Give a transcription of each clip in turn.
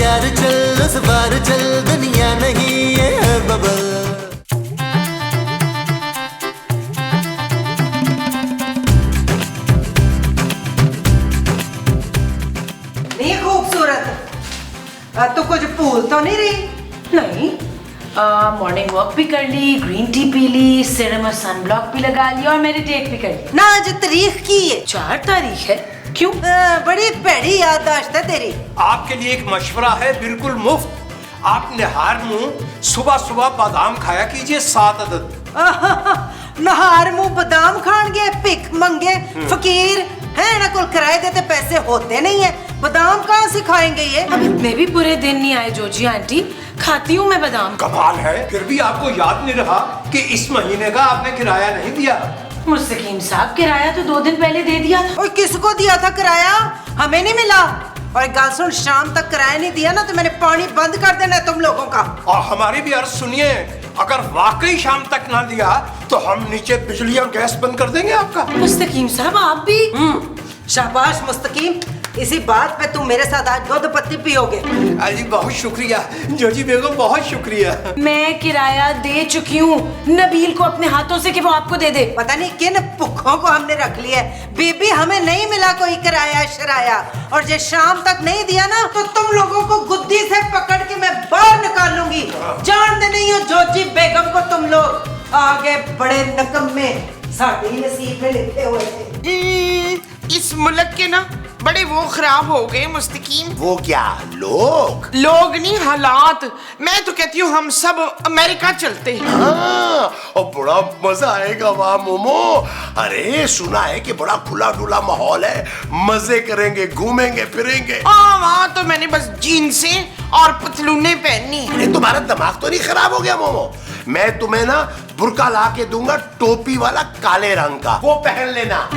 यार चल उस बार चल, दुनिया नहीं ये है बबल। नहीं खूबसूरत, तो कुछ भूल तो नहीं रही? नहीं, मॉर्निंग वॉक भी कर ली, ग्रीन टी पी ली, सीरम और सनब्लॉक भी लगा लिया और मेडिटेट भी कर ली। ना आज तारीख की है? 4 तारीख है। क्यों? बड़ी भैड़ी याददाश्त है तेरी। आपके लिए एक मशवरा है, बिल्कुल मुफ्त। आप निहार मुंह सुबह सुबह बादाम खाया कीजिए 7 अदद। नहार मुंह बादाम खान गए, भिख मंगे फकीर है ना, कुल किराए देते पैसे होते नहीं है, बादाम कहाँ से खाएंगे ये? अब इतने भी पूरे दिन नहीं आए जोजी आंटी, खाती हूँ मैं बादाम। कमाल है, फिर भी आपको याद नहीं रहा कि इस महीने का आपने किराया नहीं दिया। मुस्तकीम साहब, किराया तो 2 दिन पहले दे दिया था। और किसको दिया था किराया? हमें नहीं मिला। और गाल सुन, शाम तक किराया नहीं दिया ना तो मैंने पानी बंद कर देना है तुम लोगों का। और हमारी भी अर्ज सुनिए, अगर वाकई शाम तक ना दिया तो हम नीचे बिजली और गैस बंद कर देंगे आपका। मुस्तकीम साहब आप भी? शाबाश मुस्तकीम, इसी बात पे तुम मेरे साथ आज दूध पत्ती पियोगे। अजी बहुत शुक्रिया जोजी बेगम, बहुत शुक्रिया। मैं किराया दे चुकी हूँ नबील को अपने हाथों से कि वो आपको दे दे। पता नहीं किन भुखों को हमने रख लिया है। बीबी हमें नहीं मिला कोई किराया शराया, और जो शाम तक नहीं दिया ना तो तुम लोगों को गुद्दी से पकड़ के मैं बाहर निकालूंगी। जानते नहीं हो जोजी बेगम को तुम लोग, आगे बड़े नकम्मे साड़ी नसीब में लिखे हुए थे। इस मुल्क के ना बड़े वो खराब हो गए मुस्तकीम। वो क्या लोग नहीं, हालात। मैं तो कहती हूँ हम सब अमेरिका चलते हैं। हाँ, और बड़ा मजा आएगा वहाँ मोमो। अरे सुना है कि बड़ा खुला डुला माहौल है, मजे करेंगे, घूमेंगे फिरेंगे। वहाँ तो मैंने बस जीन्से और पतलूने पहननी है। अरे तुम्हारा दिमाग तो नहीं खराब हो गया मोमो? मैं तुम्हें ना बुर्का ला के दूंगा, टोपी वाला काले रंग का, वो पहन लेना।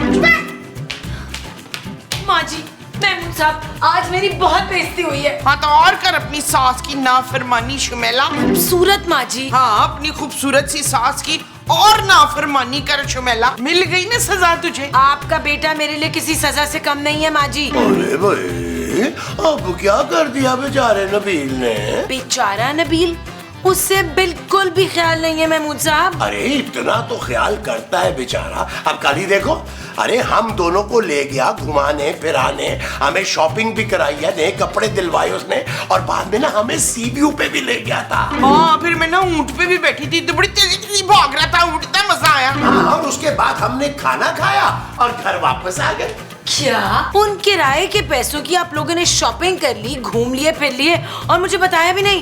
माँ जी, महमूद साहब, आज मेरी बहुत बेइज्जती हुई है। हाँ तो और कर अपनी सास की नाफरमानी शुमेला। खूबसूरत माँ जी। हाँ, अपनी खूबसूरत सी सास की और नाफरमानी कर शुमेला। मिल गई ना सजा तुझे। आपका बेटा मेरे लिए किसी सजा से कम नहीं है माँ जी। अरे भाई, अब क्या कर दिया बेचारे नबील ने? बेचारा नबील, उससे बिल्कुल भी ख्याल नहीं है महमूद साहब। अरे इतना तो ख्याल करता है बेचारा। अब कल ही देखो, अरे हम दोनों को ले गया घुमाने फिराने, हमें शॉपिंग भी कराई है, नए कपड़े दिलवाए उसने, और बाद में ना हमें सी व्यू पे भी ले गया था। हाँ, फिर मैं ना ऊंट पे भी बैठी थी तो बड़ी तेजी भाग रहा था ऊंट, इतना मजा आया। हाँ, और उसके बाद हमने खाना खाया और घर वापस आ गए। क्या उन किराए के पैसों की आप लोगों ने शॉपिंग कर ली, घूम लिए फिर लिए और मुझे बताया भी नहीं?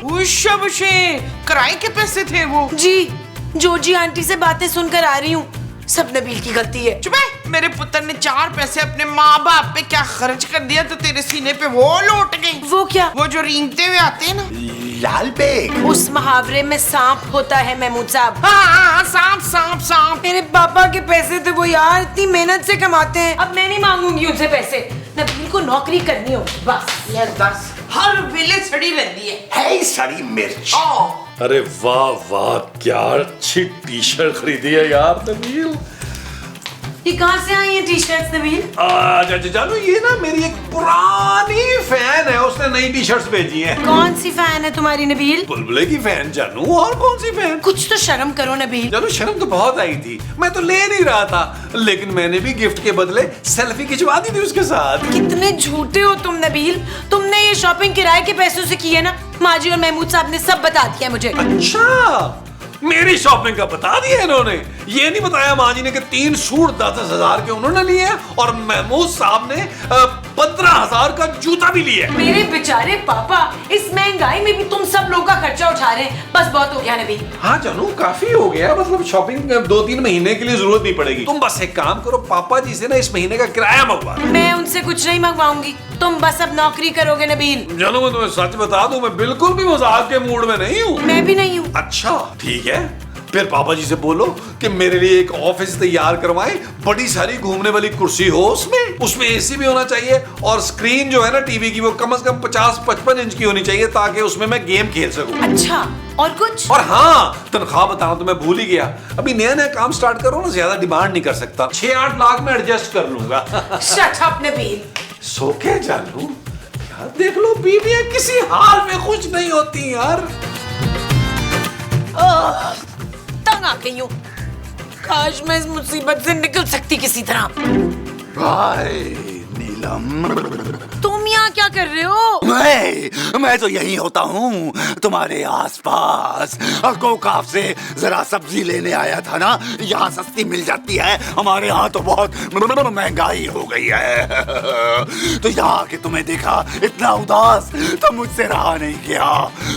किराए के पैसे थे वो। जी, जोजी आंटी से बातें सुनकर आ रही हूँ, सब नबील की गलती है। चुप है, मेरे पुत्र ने 4 पैसे अपने माँ बाप पे क्या खर्च कर दिया तो तेरे सीने पे वो लौट गई। वो क्या? वो जो रेंगते हुए आते हैं ना। लाल बेग। उस मुहावरे में सांप होता है महमूद साहब। हाँ, सांप सांप सांप। मेरे पापा के पैसे थे वो यार, इतनी मेहनत से कमाते हैं। अब मैं नहीं मांगूंगी उनसे पैसे, नबील को नौकरी करनी होगी बस। यार बस, हर वेले सड़ी रहती है ही सड़ी मिर्च। अरे वाह वाह, क्या अच्छी टी शर्ट खरीदी है यार नबील। ये कहाँ से आई है टी शर्ट्स नबील? जानू, ये ना मेरी एक पुरानी फैन है, उसने नई टी शर्ट्स भेजी हैं। कौन सी फैन है तुम्हारी नबील? बुलबुले की फैन जानू, और कौन सी फैन? कुछ तो शर्म करो नबील। जानू शर्म तो बहुत आई थी, मैं तो ले नहीं रहा था, लेकिन मैंने भी गिफ्ट के बदले सेल्फी खिंचवा दी थी उसके साथ। कितने झूठे हो तुम नबील, तुमने ये शॉपिंग किराए के पैसों से की है ना? माँ जी और महमूद साहब ने सब बता दिया मुझे। अच्छा, मेरी शॉपिंग का बता दिया इन्होंने? ये नहीं बताया माँ जी ने कि 3 सूट 10-10 हजार के उन्होंने लिए और महमूद साहब ने 15,000 का जूता भी लिया। मेरे बेचारे पापा, इस महंगाई में भी तुम सब लोगों का खर्चा उठा रहे हैं। बस बहुत हो गया नबील। हाँ जानू, काफी हो गया, मतलब शॉपिंग 2-3 महीने के लिए जरूरत नहीं पड़ेगी। तुम बस एक काम करो, पापा जी से ना इस महीने का किराया मंगवा। मैं उनसे कुछ नहीं मंगवाऊंगी, तुम बस अब नौकरी करोगे नबील। जानू, मैं तुम्हें सच बता दूं, मैं बिल्कुल भी मजाक के मूड में नहीं हूँ। मैं भी नहीं हूँ। अच्छा ठीक है, फिर पापा जी से बोलो कि मेरे लिए एक ऑफिस तैयार करवाएं, बड़ी सारी घूमने वाली कुर्सी हो, उसमें एसी भी होना चाहिए, और स्क्रीन जो है ना टीवी की वो कम से कम 50-55 इंच की होनी चाहिए, ताकि उसमें मैं गेम खेल सकूं। अच्छा, और कुछ? और हाँ, तनख्वाह बताना तो मैं भूल ही गया, अभी नया नया काम स्टार्ट करो ना, ज्यादा डिमांड नहीं कर सकता, 6-8 लाख में एडजस्ट कर लूंगा। Shut up Nabeel. सो क्या जानू, यार देख लो, बीवियां किसी हाल में खुश नहीं होती यार। तंग आ गई हूँ। काश मैं इस मुसीबत से निकल सकती किसी तरह। हाय नीलम, तुम यहाँ क्या कर रहे हो? मैं तो यही होता हूँ तुम्हारे आसपास। गोकाफ से जरा सब्जी लेने आया था ना, यहाँ सस्ती मिल जाती है, हमारे यहाँ तो बहुत महंगाई हो गई है। तो यहाँ के तुम्हें देखा इतना उदास तो मुझसे रहा नहीं गया,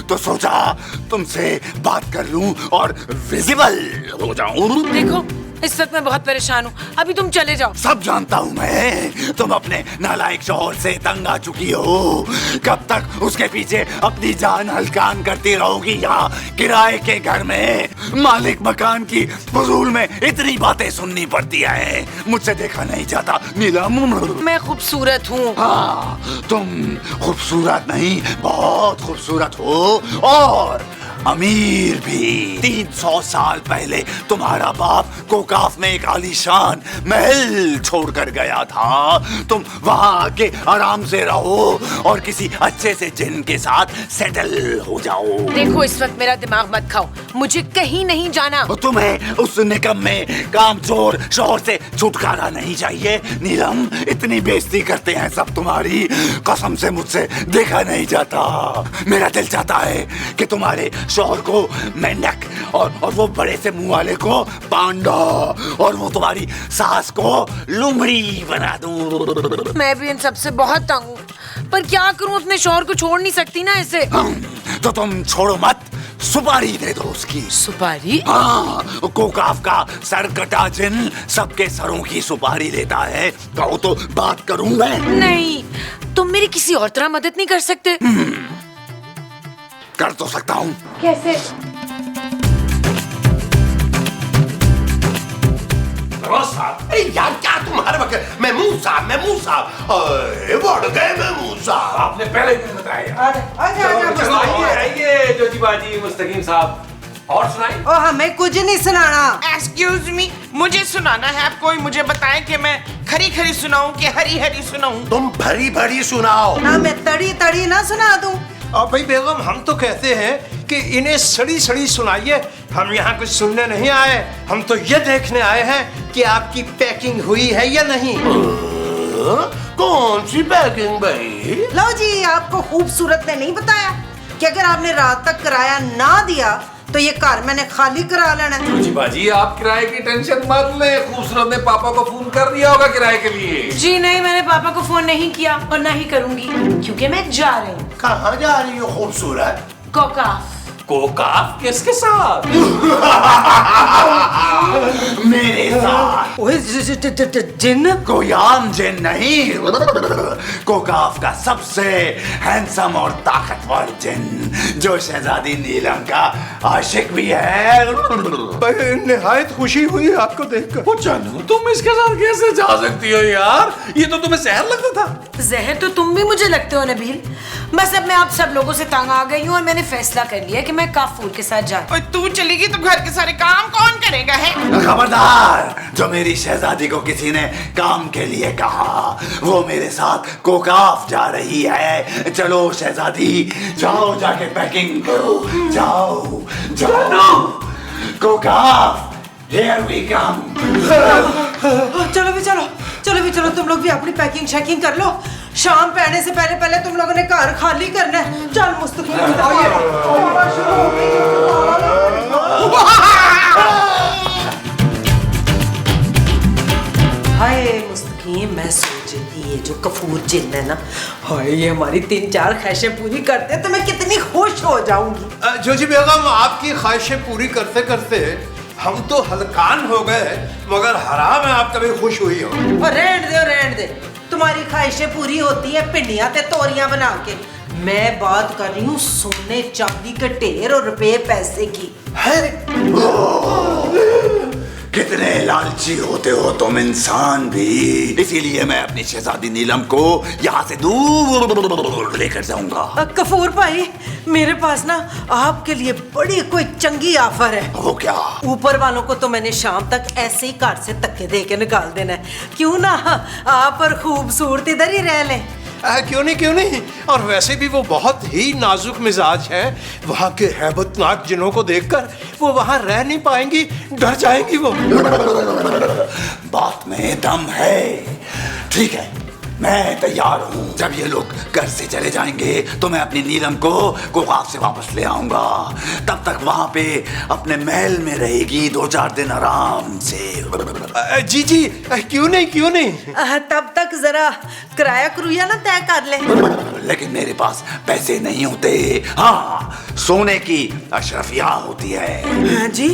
तो सोचा तुमसे बात कर लूं और विजिबल हो जाऊं। देखो इस वक्त मैं बहुत परेशान हूँ, अभी तुम चले जाओ। सब जानता हूँ मैं, तुम अपने नालायक शौहर से तंग आ चुकी हो। कब तक उसके पीछे अपनी जान हलकान करती रहोगी यहाँ किराए के घर में? मालिक मकान की फजूल में इतनी बातें सुननी पड़ती है, मुझसे देखा नहीं जाता नीलम। मैं खूबसूरत हूँ। हाँ, तुम खूबसूरत नहीं, बहुत खूबसूरत हो और अमीर भी। 300 साल पहले तुम्हारा बाप गोकाफ में एक आलीशान महल छोड़कर गया था। तुम वहां आके आराम से रहो और किसी अच्छे से जिन के साथ सेटल हो जाओ। देखो इस वक्त मेरा दिमाग मत खाओ, मुझे कहीं नहीं जाना। तुम्हें उस निकम्मे कामचोर शौहर से छुटकारा नहीं चाहिए नीलम। इतनी बेइज्जती करते हैं सब तुम्हारी, कसम से मुझसे देखा नहीं जाता। मेरा दिल चाहता है कि तुम्हारे शौहर को मेंढक और वो बड़े से मुंह वाले को पांडा और वो तुम्हारी सास को लुमड़ी बना दूं। मैं भी इन सब से बहुत तंग हूँ, पर क्या करूँ, अपने शौहर को छोड़ नहीं सकती ना इसे। तो तुम छोड़ो मत, सुपारी दे दो उसकी। सुपारी? हाँ, गोकाफ का सर कटा जिन सबके सरों की सुपारी लेता है। कहो तो बात करूं मैं? नहीं, तुम मेरी किसी और तरह मदद नहीं कर सकते? कर तो सकता हूँ। कैसे? अरे यार क्या तुम्हारे वक्त मैं मुंह साहब अरे बढ़ गए मैं मुंह साहब। आपने पहले क्यों बताया? आजा आइए जोजी बाजी, मुस्तकीम साहब, और सुनाइए। ओ हमें कुछ नहीं सुनाना। एक्सक्यूज मी, मुझे सुनाना है। आप कोई मुझे बताए कि मैं खरी खरी सुनाऊं कि हरी हरी सुनाऊं? तुम भरी भरी सुनाओ ना मैं तड़ी तड़ी ना सुना दूं। अब भाई बेगम, हम तो कहते हैं कि इन्हें सड़ी सड़ी सुनाइए। हम यहाँ कुछ सुनने नहीं आए, हम तो ये देखने आए हैं कि आपकी पैकिंग हुई है या नहीं। कौन सी पैकिंग भाई? लो जी, आपको खूबसूरत ने नहीं बताया कि अगर आपने रात तक किराया ना दिया तो ये घर मैंने खाली करा लेना है। जोजी बाजी, आप किराए की टेंशन मत ले, खूबसूरत ने पापा को फोन कर दिया होगा किराए के लिए। जी नहीं, मैंने पापा को फोन नहीं किया और ना ही करूंगी, क्योंकि मैं जा रही हूँ। कहाँ जा रही हो खूबसूरत? गोकाफ। गोकाफ किसके साथ? मेरे साथ। ओए जिन? कोई आम जिन नहीं, गोकाफ का सबसे हैंडसम और ताकतवर जिन, जो शहजादी नीलम का आशिक भी है। भाई निहायत खुशी हुई आपको देखकर। वो जानू, तुम इसके साथ कैसे जा सकती हो यार? ये तो तुम्हें जहर लगता था। जहर तो तुम भी मुझे लगते हो नबील। बस अब मैं आप सब लोगों से तंग आ गई हूँ और मैंने फैसला कर लिया कि मैं काफूर के साथ जा। और तू चलेगी तो घर के सारे काम कौन करेगा है? खबरदार, जो मेरी शहजादी को किसी ने काम के लिए कहा, वो मेरे साथ गोकाफ जा रही है। चलो शहजादी, जाओ जाके पैकिंग करो, जाओ जाओ। गोकाफ, here we come। चलो भी चलो, तुम लोग भी अपनी पैकिंग शैकिंग कर लो। शाम पे आने से पहले पहले तुम लोगों ने घर खाली करना है। चल मुस्तकीम, हाय मुस्तकीम, मैं सोच रही थी ये जो कफूर जिन है ना, हाय ये हमारी 3-4 ख्वाहिशें पूरी करते तो मैं कितनी खुश हो जाऊंगी। जोजी बेगम, आपकी ख्वाहिशें पूरी करते करते हम तो हलकान हो गए, मगर हराम है आप कभी खुश हुई हो। और रहने दे, तुम्हारी ख्वाहिशें पूरी होती है पिंडियां ते तोरियां बना के। मैं बात कर रही हूँ सोने चांदी के ढेर और रुपए पैसे की। कितने लालची होते हो तुम इंसान भी। इसीलिए मैं अपनी शहजादी नीलम को यहाँ से दूर लेकर जाऊंगा। कफूर भाई, मेरे पास ना आपके लिए बड़ी कोई चंगी ऑफर है। वो क्या? ऊपर वालों को तो मैंने शाम तक ऐसे ही घर से धक्के दे के निकाल देना है। क्यों ना आप और खूबसूरत इधर ही रह लें। क्यों नहीं। और वैसे भी वो बहुत ही नाजुक मिजाज है। वहाँ के हैबतनाक जिनों को देखकर वो वहाँ रह नहीं पाएंगी, डर जाएंगी वो। बात में दम है। ठीक है, मैं तैयार हूँ। जब ये लोग घर से चले जाएंगे तो मैं अपनी नीलम को कोकाफ से वापस ले आऊंगा। तब तक वहाँ पे अपने महल में रहेगी 2-4 दिन आराम से। जी क्यों नहीं। तब तक जरा किराया क्रुया ना तय कर ले। लेकिन मेरे पास पैसे नहीं होते। हाँ, सोने की अशरफिया होती है। हाँ जी,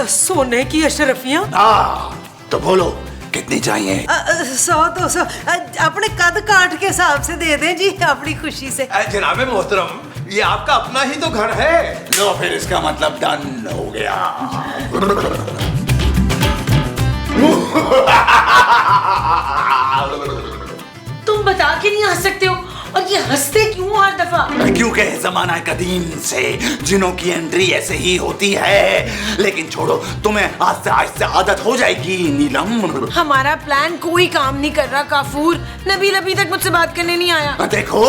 सोने की अशरफियाँ। हाँ, तो बोलो कितनी चाहिए? 100-200 अपने कद काट के हिसाब से दे दें जी, अपनी खुशी से। जनाबे मोहतरम, ये आपका अपना ही तो घर है। लो फिर इसका मतलब डन हो गया। तुम बता के नहीं हंस सकते हो, और ये हंसते क्यों हर दफा? क्योंकि जमाना कदीम से जिनों की एंट्री ऐसे ही होती है। लेकिन छोड़ो, तुम्हें आस्ते आस्ते आदत हो जाएगी नीलम। हमारा प्लान कोई काम नहीं कर रहा काफूर। नबील अभी तक मुझसे बात करने नहीं आया। देखो,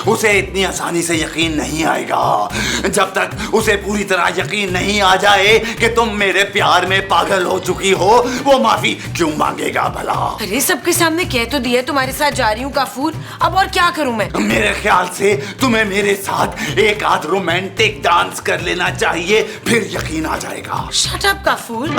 उसे इतनी आसानी से यकीन नहीं आएगा। जब तक उसे पूरी तरह यकीन नहीं आ जाए कि तुम मेरे प्यार में पागल हो चुकी हो, वो माफी क्यों मांगेगा भला? अरे सबके सामने कह तो दिया तुम्हारे साथ जा रही हूँ काफूर, अब और क्या करूँ मैं? मेरे ख्याल से तुम्हें मेरे साथ एक आध रोमांटिक डांस कर लेना चाहिए, फिर यकीन आ जाएगा। Shut up Kafur.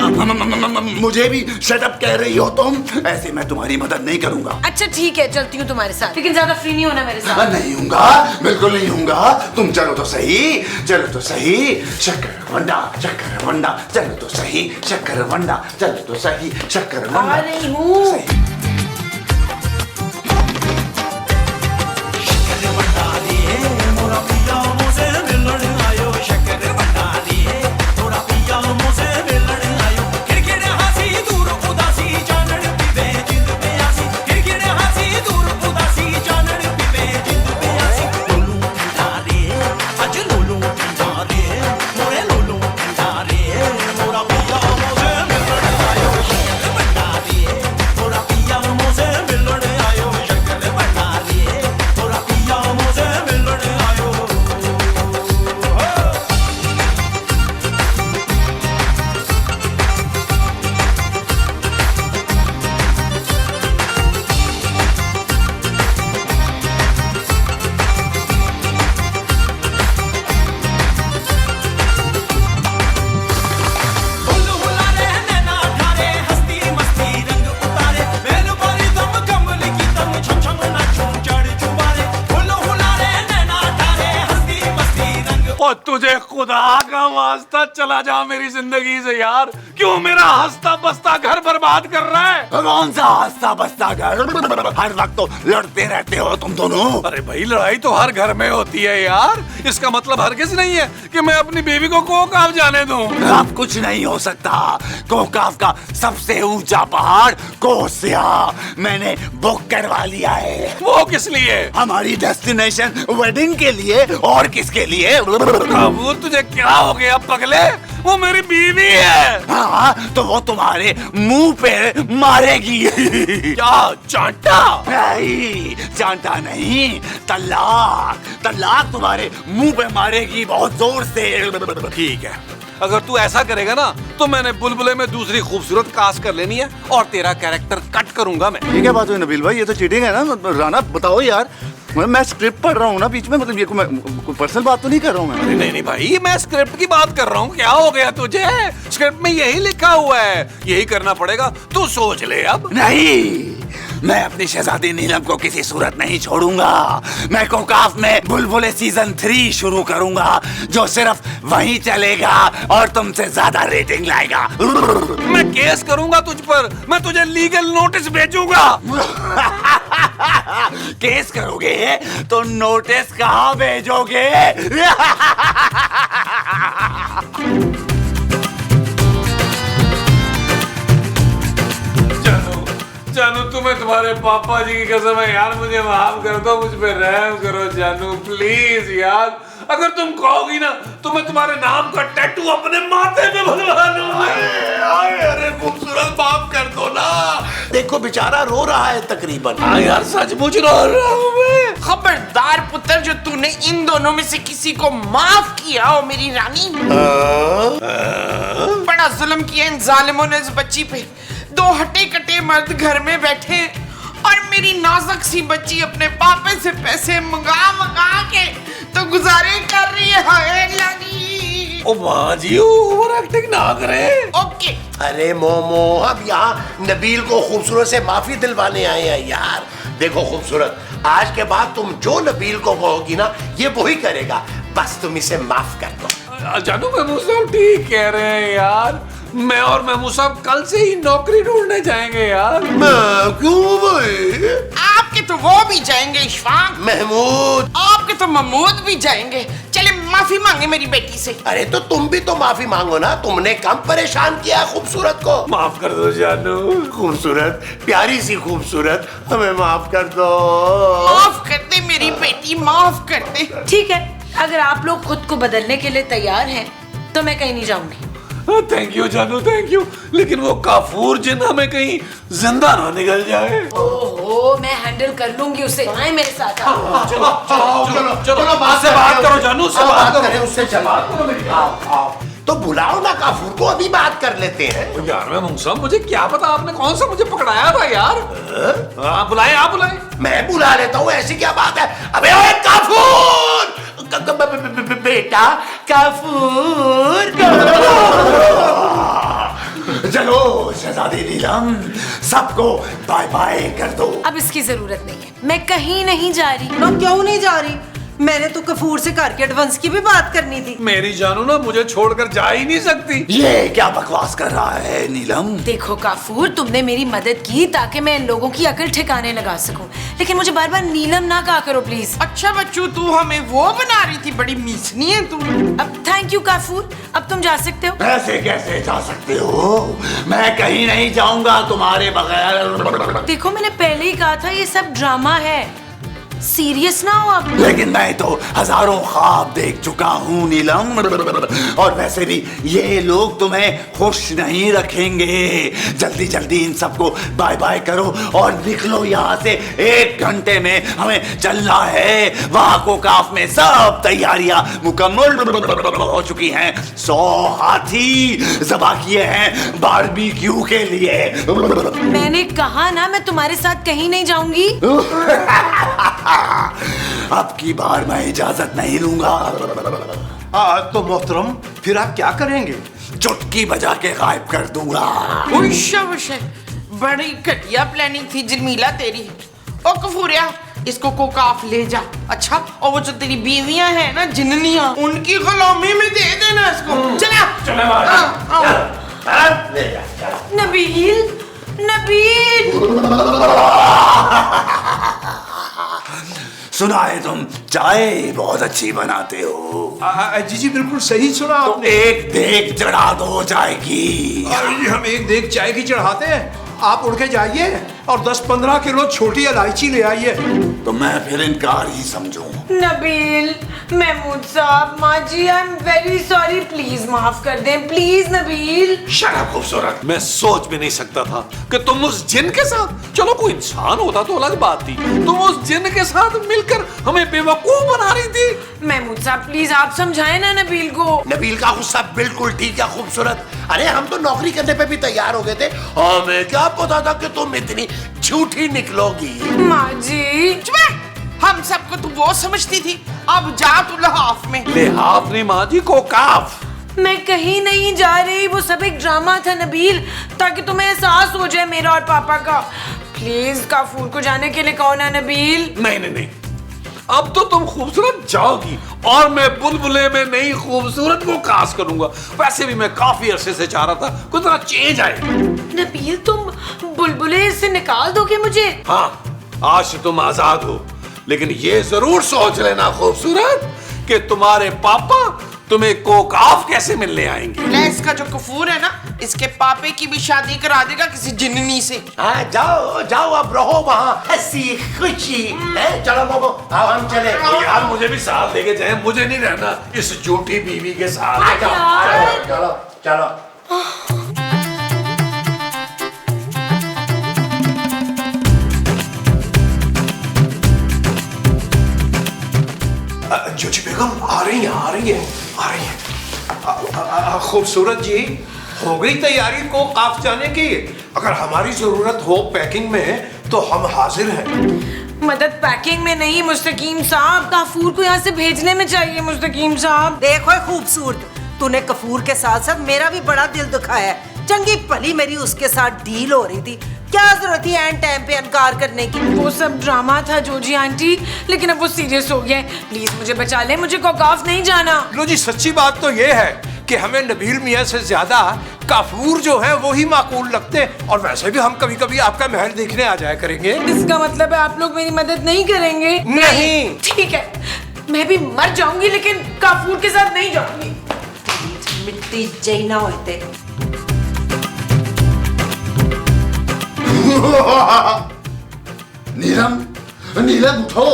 मुझे भी शट अप कह रही हो तुम? ऐसे मैं तुम्हारी मदद नहीं करूंगा। अच्छा ठीक है, चलती हूँ तुम्हारे साथ, लेकिन ज्यादा फ्री नहीं होना मेरे साथ। नहीं हूँगा, बिल्कुल नहीं हूँगा। तुम चलो तो सही, चलो तो सही। शक्कर वंडा, शक्कर वंडा, चलो तो सही। शक्कर वंडा, चलो तो सही। शक्कर वंडा, आ रही हूँ। और तुझे खुदा का वास्ता चला जा मेरी जिंदगी से यार। क्यों मेरा हंसता बसता घर बर्बाद कर रहा है? कौन सा हंसता बसता घर? हर वक्त तो लड़ते रहते हो तुम दोनों। अरे भाई, लड़ाई तो हर घर में होती है यार। इसका मतलब हरगिज नहीं है कि मैं अपनी बेबी को कोकाफ जाने दूं। अब कुछ नहीं हो सकता। कोकाफ का सबसे ऊंचा पहाड़ कोसिया मैंने बुक करवा लिया है। वो किस लिए? हमारी डेस्टिनेशन वेडिंग के लिए। और किसके लिए? वो तुझे क्या हो गया पगले? वो मेरी बीवी है। हाँ, तो वो तुम्हारे मुंह पे मारेगी। क्या चांटा? नहीं, चांटा नहीं, तलाक। तलाक तुम्हारे मुंह पे मारेगी बहुत जोर से। ठीक है, अगर तू ऐसा करेगा ना तो मैंने बुलबुले में दूसरी खूबसूरत कास्ट कर लेनी है और तेरा कैरेक्टर कट करूंगा मैं। ये क्या बात हुई नबील भाई? ये तो चीटिंग है ना। राना बताओ यार, मैं स्क्रिप्ट पढ़ रहा हूँ ना बीच में। मतलब ये कोई पर्सनल बात तो नहीं कर रहा हूँ मैं। अरे नहीं भाई, मैं स्क्रिप्ट की बात कर रहा हूँ। क्या हो गया तुझे? स्क्रिप्ट में यही लिखा हुआ है, यही करना पड़ेगा। तू सोच ले अब। नहीं, मैं अपनी शहजादी नीलम को किसी सूरत नहीं छोड़ूंगा। मैं कोकाफ में बुलबुले सीजन 3 शुरू करूंगा, जो सिर्फ वहीं चलेगा और तुमसे ज्यादा रेटिंग लाएगा। मैं केस करूंगा तुझ पर। मैं तुझे लीगल नोटिस भेजूंगा। केस करोगे तो नोटिस कहाँ भेजोगे? जानू, तुम्हें तुम्हारे पापा जी की कसम है यार, मुझे माफ कर दो, मुझ पे रहम करो जानू, प्लीज यार। अगर तुम कहोगी ना तो मैं तुम्हारे नाम का टैटू अपने माथे पे बनवा लूंगा। अरे खूबसूरत, माफ कर दो ना। देखो बेचारा रो रहा है तकरीबन। हाँ यार सचमुच रो रहा हूँ मैं। खबरदार पुत्र, जो तूने इन दोनों में से किसी को माफ किया हो मेरी रानी। बड़ा जुल्म किया इन जालिमों ने इस बच्ची पे। दो हटे कटे मर्द घर में बैठे और मेरी नाजुक सी बच्ची अपने पापे से पैसे मंगा के तो गुजारे कर रही है। हाय लगी। ओ माँ जी ओवर एक्टिंग ना करें। ओके। अरे मोमो, हम यहाँ नबील को खूबसूरत से माफी दिलवाने आए हैं यार। देखो खूबसूरत, आज के बाद तुम जो नबील को कहोगी ना, ये वही करेगा। बस तुम इसे माफ कर दो। जानू महमूद साहब ठीक कह रहे हैं यार। मैं और महमूद साहब कल से ही नौकरी ढूंढने जाएंगे यार। मैं क्यों भाई? आपके तो वो भी जाएंगे इशफाक। महमूद। आपके तो महमूद भी जाएंगे। चले माफी मांगे मेरी बेटी से। अरे तो तुम भी तो माफी मांगो ना, तुमने कम परेशान किया खूबसूरत को। माफ कर दो जानू। खूबसूरत, प्यारी सी खूबसूरत, हमें माफ कर दो। माफ कर दे मेरी बेटी, माफ कर दे। ठीक है, अगर आप लोग खुद को बदलने के लिए तैयार हैं तो मैं कहीं नहीं जाऊंगी। थैंक यू जानू, थैंक यू। लेकिन वो काफूर जिन हमें कहीं जिंदा ना निकल जाए। ओहो, मैं हैंडल कर लूंगी उसे। आए मेरे साथ। चलो बात से बात करो जानू, से बात करो। करें उससे, चलो आओ। तो बुलाओ ना काफूर को, अभी बात कर लेते हैं। यार मैं मुंगसा, मुझे क्या पता आपने कौन सा मुझे पकड़ाया था यार। आप बुलाए, आप बुलाए। मैं बुला लेता हूँ, ऐसी क्या बात है। अबे ओए काफूर, बेटा काफूर। चलो शहजादी नीलम, सबको बाय बाय कर दो। अब इसकी जरूरत नहीं है, मैं कहीं नहीं जा रही। तो क्यों नहीं जा रही? मैंने तो कफूर से घर के एडवांस की भी बात करनी थी। मेरी जानू ना मुझे छोड़कर जा ही नहीं सकती। ये क्या बकवास कर रहा है नीलम? देखो काफूर, तुमने मेरी मदद की ताकि मैं इन लोगों की अकल ठिकाने लगा सकूं, लेकिन मुझे बार बार नीलम ना कहा करो प्लीज। अच्छा बच्चू, तू हमें वो बना रही थी, बड़ी मीसनी है तू। अब थैंक यू काफूर, अब तुम जा सकते हो। ऐसे कैसे जा सकते हो? मैं कहीं नहीं जाऊंगा तुम्हारे बगैर। देखो, मैंने पहले ही कहा था ये सब ड्रामा है, सीरियस ना हो आप। लेकिन मैं तो हजारों ख्वाब देख चुका हूँ नीलम, और वैसे भी ये लोग तुम्हें खुश नहीं रखेंगे। जल्दी जल्दी इन सबको बाय बाय करो और निकलो यहाँ से। 1 घंटे में हमें चलना है। वहां को काफ में सब तैयारियां मुकम्मल हो चुकी हैं। 100 हाथी ज़बा किए हैं बारबेक्यू के लिए। मैंने कहा ना, मैं तुम्हारे साथ कहीं नहीं जाऊंगी। अब की बार मैं इजाजत नहीं लूंगा। तो मोहतरम, फिर आप क्या करेंगे? चुटकी बजा के गायब कर दूंगा। बड़ी घटिया प्लानिंग थी जमीला तेरी। ओ कफूरिया, इसको कोकाफ ले जा। अच्छा, और वो जो तेरी बीवियां हैं ना, जिन्नियां, उनकी गुलामी में दे देना इसको। चला नबील, नबील। सुना है तुम चाय बहुत अच्छी बनाते हो। जी जी बिल्कुल सही सुना तो आपने। एक देग चढ़ा दो चाय की। हम एक देग चाय की चढ़ाते हैं, आप उड़ के जाइए और 10-15 किलो छोटी इलायची ले आइए। तो मैं फिर इनकार ही समझूं। नबील, महमूद साहब, माँ जी, I am very sorry, please माफ कर दें, प्लीज नबील। शराब खूबसूरत, मैं सोच भी नहीं सकता था कि तुम उस जिन के साथ, चलो कोई इंसान होता तो अलग बात थी, तुम उस जिन के साथ मिलकर हमें बेवकूफ बना रही थी। महमूद साहब प्लीज आप समझाएं ना नबील को। नबील का गुस्सा बिल्कुल ठीक है खूबसूरत। अरे हम तो नौकरी करने पे भी तैयार हो गए थे, हमें क्या पता था कि तुम इतनी झूठी निकलोगी। माँ जी, हम सबको तू वो समझती थी। अब जा तू लिहाफ में। लिहाफ नहीं माँ जी, कोकाफ। मैं कहीं नहीं जा रही, वो सब एक ड्रामा था नबील, ताकि तुम्हें एहसास हो जाए मेरा और पापा का। प्लीज काफूर को जाने के लिए कहो ना नबील। नहीं, अब तो तुम खूबसूरत जाओगी और मैं बुलबुले में नई खूबसूरत को कास्ट करूंगा। वैसे भी मैं काफी अरसे से चाह रहा था कुछ तरह चेंज आए। नबील, तुम बुलबुले से निकाल दोगे मुझे? हाँ, आज से तुम आजाद हो, लेकिन ये जरूर सोच लेना खूबसूरत कि तुम्हारे पापा तुम्हें कोकाफ कैसे मिलने आएंगे। इसका जो कफूर है ना, इसके पापे की भी शादी करा देगा किसी जिन्नी से। हाँ जाओ जाओ, अब रहो वहाँ हंसी खुशी है। चलो मोमो, आओ हम चले। यार मुझे भी साथ लेके जाए, मुझे नहीं रहना इस झूठी बीवी के साथ। चलो चलो चलो। जोजी बेगम आ रही है, आ रही है, आ रही है। खूबसूरत जी, हो गई तैयारी को काफ जाने की? अगर हमारी जरूरत हो पैकिंग में तो हम हाजिर हैं। मदद पैकिंग में नहीं मुस्तकीम साहब, काफूर को यहाँ से भेजने में चाहिए मुस्तकीम साहब। देखो खूबसूरत, तूने कफूर के साथ साथ मेरा भी बड़ा दिल दुखाया है। चंगी भली मेरी उसके साथ डील हो रही थी, क्या जरूरत थी एंड टाइम पे इनकार करने की? वो सब ड्रामा था जोजी आंटी, लेकिन अब वो सीरियस हो गया है। प्लीज मुझे बचा ले, मुझे कोकाफ नहीं जाना। लो जी, सच्ची बात तो ये है कि हमें नबील मियाँ से ज्यादा काफूर जो है वो ही माकूल लगते हैं, और वैसे भी हम कभी कभी आपका महल देखने आ जाया करेंगे। इसका मतलब है आप लोग मेरी मदद नहीं करेंगे? नहीं। ठीक है, मैं भी मर जाऊंगी लेकिन काफूर के साथ नहीं जाऊंगी। मिट्टी जैना होते। नीलम, नीलम उठो,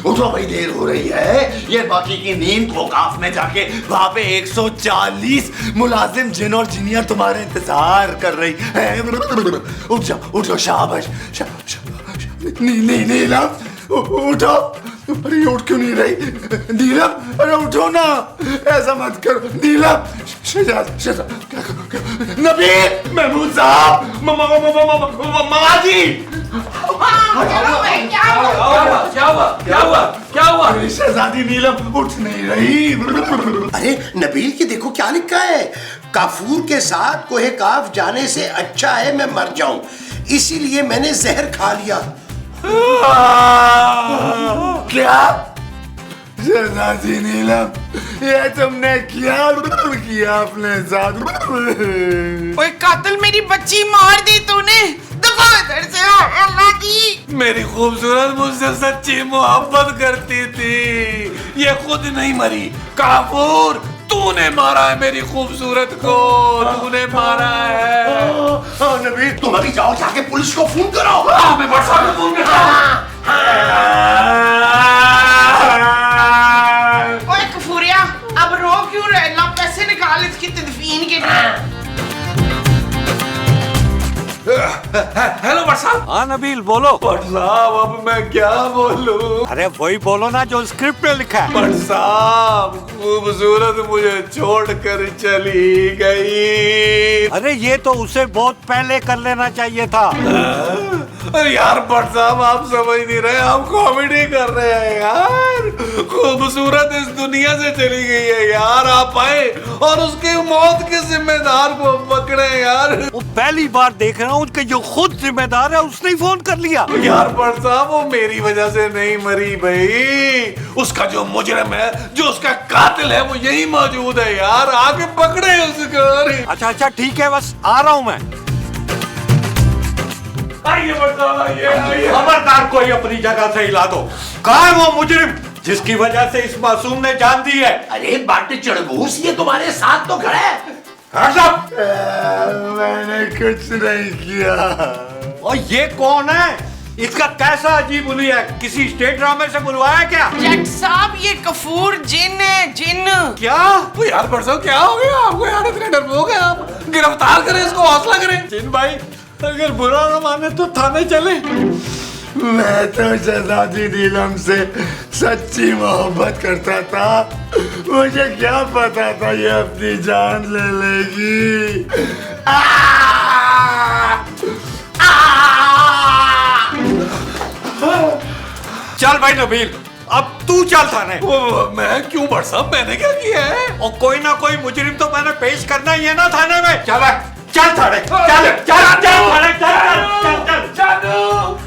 उठो भाई, देर हो रही है। ये बाकी की नींद कोकाफ में जाके वहां पे 140 मुलाजिम जिन और जिनियां तुम्हारे इंतजार कर रही है। उठ जाओ, उठो, शाबाश, शाबाश। नीलम उठो। अरे उठ क्यों नहीं रही नीलम? अरे उठो ना, ऐसा मत करो नीलम। शहजाद, शहजाद, नबील, महमूद साहब, मामा जी। क्या हुआ? शहजादी नीलम उठ नहीं रही। अरे नबील की देखो क्या लिखा है, काफूर के साथ कोहे काफ जाने से अच्छा है मैं मर जाऊं, इसीलिए मैंने जहर खा लिया। क्या? शहजादी नीलम, ये तुमने क्या किया अपने साथ? ओए कातिल, मेरी बच्ची मार दी तूने। दफा इधर से, अल्लाह की। मेरी खूबसूरत मुझसे सच्ची मोहब्बत करती थी, ये खुद नहीं मरी। काफूर, तूने मारा है मेरी खूबसूरत को, तूने मारा है। नबील, तुम अभी जाओ, जाके पुलिस को फोन करो। मैं बरसा को फोन करता ओए कफूरिया, अब रो क्यों रहे? ला पैसे निकाल इसकी तदफीन के लिए। हेलो बट साहब। हाँ नबील, बोलो। बट साहब, अब मैं क्या बोलूं? अरे वही बोलो ना जो स्क्रिप्ट में लिखा है। बट साहब, खूबसूरत मुझे छोड़कर चली गई। अरे ये तो उसे बहुत पहले कर लेना चाहिए था। यार बट साहब, आप समझ नहीं रहे, आप कॉमेडी कर रहे हैं यार। खूबसूरत इस दुनिया से चली गई है यार, आप आए और उसकी मौत के जिम्मेदार को पकड़े यार। वो पहली बार देख रहा हूँ कि जो खुद जिम्मेदार है उसने ही फोन कर लिया। यार बट साहब, वो मेरी वजह से नहीं मरी भाई, उसका जो मुजरिम है, जो उसका कातिल है, वो यही मौजूद है यार, आके पकड़े उसको। अच्छा अच्छा ठीक है, बस आ रहा हूँ मैं। आइए बट साहब, आइए। खबरदार कोई अपनी जगह से हिला दो। कहाँ है वो मुजरिम जिसकी वजह से इस मासूम ने जान दी है? अरे बाटे चढ़बूस, ये तुम्हारे साथ तो खड़ा है। मैंने कुछ नहीं किया। और ये कौन है? इसका कैसा अजीब हुलिया है? किसी स्टेट ड्रामे से बुलवाया क्या? जट साहब, ये कफूर जिन है, जिन। क्या? ओ यार बट साहब, क्या हो गया आपको यार? इतने डरपोक हैं आप, गिरफ्तार करें इसको, हौसला करें। जिन भाई, अगर बुरा न माने तो थाने चले। मैं तो शहजादी नीलम से सच्ची मोहब्बत करता था, मुझे क्या पता था ये अपनी जान ले लेगी। चल भाई नबील, अब तू चल थाने। मैं क्यों बट साहब, मैंने क्या किया है? और कोई ना कोई मुजरिम तो मैंने पेश करना ही है ना थाने में। चल चल थाने, चल चल चल थाने, चल चल चल।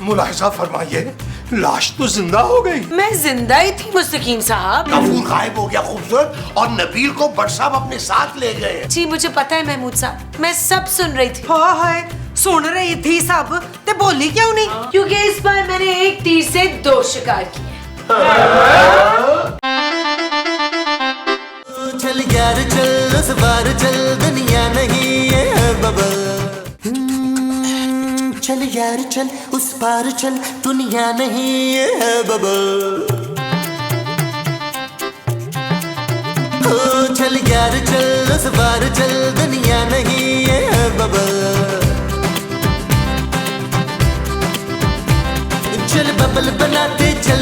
मुलाहिजा फरमाइए, लाश तो जिंदा हो गई। मैं जिंदा ही थी मुस्तकीम साहब। कफूर गायब हो गया खूबसूरत, और नबील को बट साहब अपने साथ ले गए। जी मुझे पता है महमूद साहब, मैं सब सुन रही थी। हाँ हाय, सुन रही थी सब, ते बोली क्यों नहीं? क्योंकि इस बार मैंने एक तीर से 2 शिकार किए। चल यार चल, उस बार चल, दुनिया नहीं है बबल। चल यार चल, उस पार चल, दुनिया नहीं है बबल। ओ चल यार चल, उस पार चल, दुनिया नहीं है बबल। चल बबल बनाते चल